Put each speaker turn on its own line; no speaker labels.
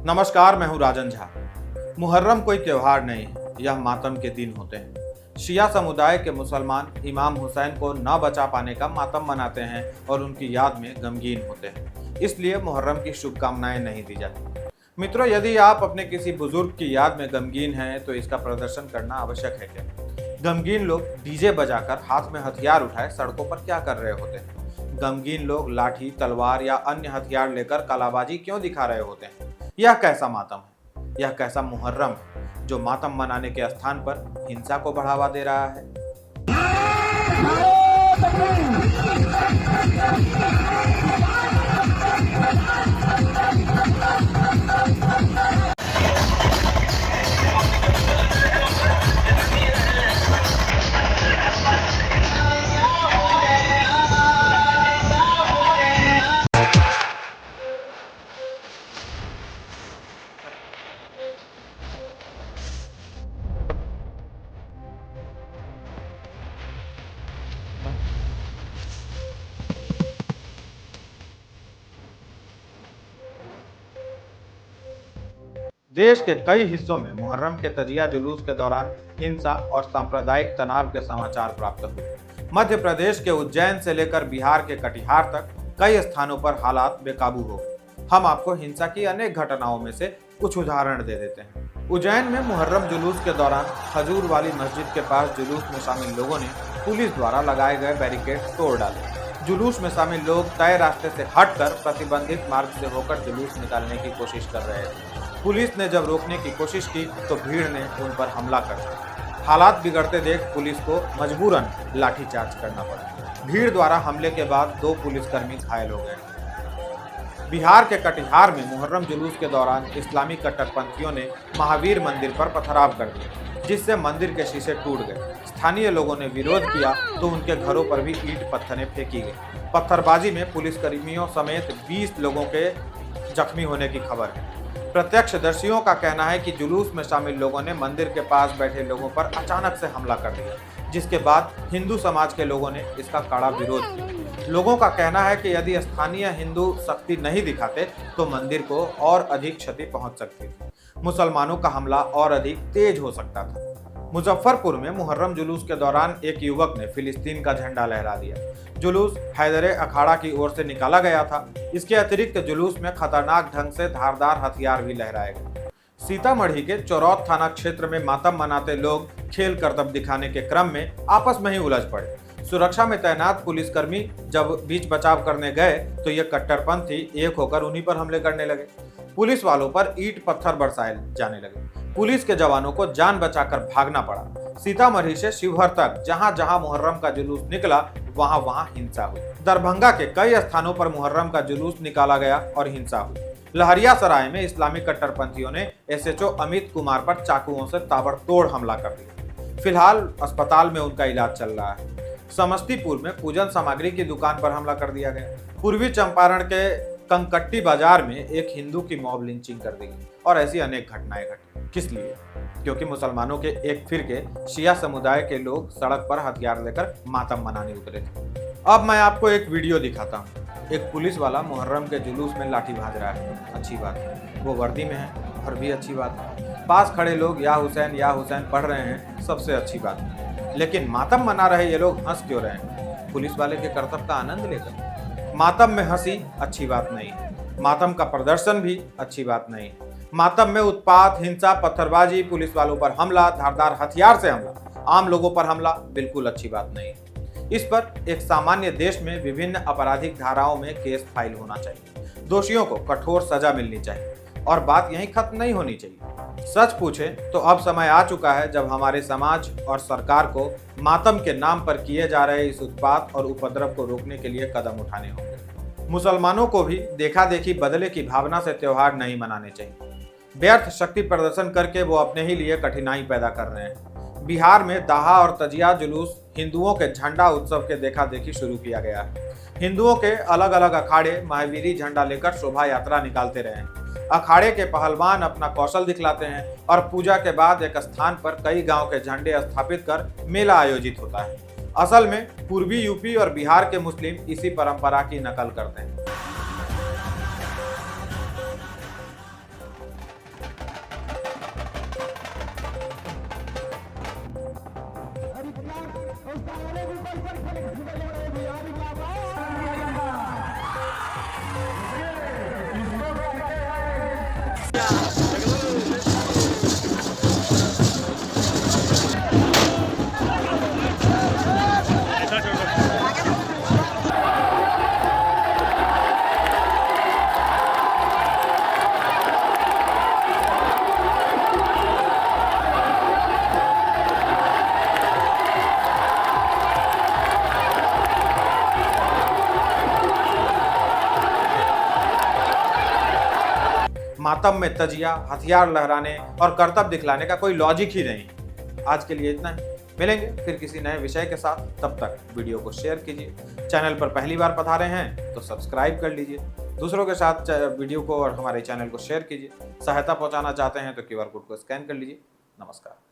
नमस्कार, मैं हूं राजन झा। मुहर्रम कोई त्योहार नहीं है, यह मातम के दिन होते हैं। शिया समुदाय के मुसलमान इमाम हुसैन को न बचा पाने का मातम मनाते हैं और उनकी याद में गमगीन होते हैं। इसलिए मुहर्रम की शुभकामनाएं नहीं दी जाती। मित्रों, यदि आप अपने किसी बुजुर्ग की याद में गमगीन हैं तो इसका प्रदर्शन करना आवश्यक है क्या? गमगीन लोग डीजे बजाकर हाथ में हथियार उठाए सड़कों पर क्या कर रहे होते हैं? गमगीन लोग लाठी, तलवार या अन्य हथियार लेकर कलाबाजी क्यों दिखा रहे होते हैं? यह कैसा मातम है? यह कैसा मुहर्रम है जो मातम मनाने के स्थान पर हिंसा को बढ़ावा दे रहा है? देश के कई हिस्सों में मुहर्रम के तजिया जुलूस के दौरान हिंसा और सांप्रदायिक तनाव के समाचार प्राप्त हुए। मध्य प्रदेश के उज्जैन से लेकर बिहार के कटिहार तक कई स्थानों पर हालात बेकाबू हो गए। हम आपको हिंसा की अनेक घटनाओं में से कुछ उदाहरण दे देते हैं। उज्जैन में मुहर्रम जुलूस के दौरान खजूर वाली मस्जिद के पास जुलूस में शामिल लोगों ने पुलिस द्वारा लगाए गए बैरिकेड तोड़ डाले। जुलूस में शामिल लोग तय रास्ते से हटकर प्रतिबंधित मार्ग से होकर जुलूस निकालने की कोशिश कर रहे थे। पुलिस ने जब रोकने की कोशिश की तो भीड़ ने उन पर हमला कर दिया। हालात बिगड़ते देख पुलिस को मजबूरन लाठीचार्ज करना पड़ा। भीड़ द्वारा हमले के बाद 2 पुलिसकर्मी घायल हो गए। बिहार के कटिहार में मुहर्रम जुलूस के दौरान इस्लामी कट्टरपंथियों ने महावीर मंदिर पर पथराव कर दिया, जिससे मंदिर के शीशे टूट गए। स्थानीय लोगों ने विरोध किया तो उनके घरों पर भी ईंट पत्थरें फेंकी गई। पत्थरबाजी में पुलिसकर्मियों समेत 20 लोगों के जख्मी होने की खबर है। प्रत्यक्षदर्शियों का कहना है कि जुलूस में शामिल लोगों ने मंदिर के पास बैठे लोगों पर अचानक से हमला कर दिया, जिसके बाद हिंदू समाज के लोगों ने इसका कड़ा विरोध किया। लोगों का कहना है कि यदि स्थानीय हिंदू सख्ती नहीं दिखाते तो मंदिर को और अधिक क्षति पहुंच सकती थी। मुसलमानों का हमला और अधिक तेज हो सकता था। मुजफ्फरपुर में मुहर्रम जुलूस के दौरान एक युवक ने फिलिस्तीन का झंडा लहरा दिया। जुलूस हैदरे अखाड़ा की ओर से निकाला गया था। इसके अतिरिक्त जुलूस में खतरनाक ढंग से धारदार हथियार भी लहराए गए। सीतामढ़ी के चौरौत थाना क्षेत्र में मातम मनाते लोग खेल करतब दिखाने के क्रम में आपस में ही उलझ पड़े। सुरक्षा में तैनात पुलिसकर्मी जब बीच बचाव करने गए तो ये कट्टरपंथी एक होकर उन्हीं पर हमले करने लगे। पुलिस वालों पर ईंट पत्थर बरसाए जाने लगे। पुलिस के जवानों को जान बचाकर भागना पड़ा। सीतामढ़ी से शिवहर तक जहां जहां मुहर्रम का जुलूस निकला वहां वहां हिंसा हुई। दरभंगा के कई स्थानों पर मुहर्रम का जुलूस निकाला गया और हिंसा हुई। लहरियासराय में इस्लामी कट्टरपंथियों ने एसएचओ अमित कुमार पर चाकुओं से ताबड़तोड़ हमला कर दिया। फिलहाल अस्पताल में उनका इलाज चल रहा है। समस्तीपुर में पूजन सामग्री की दुकान पर हमला कर दिया गया। पूर्वी चंपारण के कंकट्टी बाजार में एक हिंदू की मॉब लिंचिंग कर दी गई और ऐसी अनेक घटनाएं घटी। किस लिए? क्योंकि मुसलमानों के एक फिरके शिया समुदाय के लोग सड़क पर हथियार लेकर मातम मनाने उतरे थे। अब मैं आपको एक वीडियो दिखाता हूँ। एक पुलिस वाला मुहर्रम के जुलूस में लाठी भाज रहा है, अच्छी बात है। वो वर्दी में है और भी अच्छी बात है। पास खड़े लोग या हुसैन पढ़ रहे हैं, सबसे अच्छी बात है। लेकिन मातम मना रहे ये लोग हंस क्यों रहे हैं? पुलिस वाले के कर्तव्य का आनंद लेकर। मातम में हंसी अच्छी बात नहीं है। मातम का प्रदर्शन भी अच्छी बात नहीं है। मातम में उत्पात, हिंसा, पत्थरबाजी, पुलिस वालों पर हमला, धारदार हथियार से हमला, आम लोगों पर हमला बिल्कुल अच्छी बात नहीं है। इस पर एक सामान्य देश में विभिन्न आपराधिक धाराओं में केस फाइल होना चाहिए। दोषियों को कठोर सजा मिलनी चाहिए और बात यहीं खत्म नहीं होनी चाहिए। सच पूछे तो अब समय आ चुका है जब हमारे समाज और सरकार को मातम के नाम पर किए जा रहे इस उत्पात और उपद्रव को रोकने के लिए कदम उठाने होंगे। मुसलमानों को भी देखा देखी बदले की भावना से त्योहार नहीं मनाने चाहिए। व्यर्थ शक्ति प्रदर्शन करके वो अपने ही लिए कठिनाई पैदा कर रहे हैं। बिहार में दाहा और तजिया जुलूस हिंदुओं के झंडा उत्सव के देखा देखी शुरू किया गया है। हिंदुओं के अलग अलग अखाड़े महावीरी झंडा लेकर शोभा यात्रा निकालते रहे हैं। अखाड़े के पहलवान अपना कौशल दिखलाते हैं और पूजा के बाद एक स्थान पर कई गांव के झंडे स्थापित कर मेला आयोजित होता है। असल में पूर्वी यूपी और बिहार के मुस्लिम इसी परंपरा की नकल करते हैं। मातम में तजिया, हथियार लहराने और करतब दिखलाने का कोई लॉजिक ही नहीं। आज के लिए इतना ही। मिलेंगे फिर किसी नए विषय के साथ। तब तक वीडियो को शेयर कीजिए। चैनल पर पहली बार पधारे हैं तो सब्सक्राइब कर लीजिए। दूसरों के साथ वीडियो को और हमारे चैनल को शेयर कीजिए। सहायता पहुंचाना चाहते हैं तो QR कोड को स्कैन कर लीजिए। नमस्कार।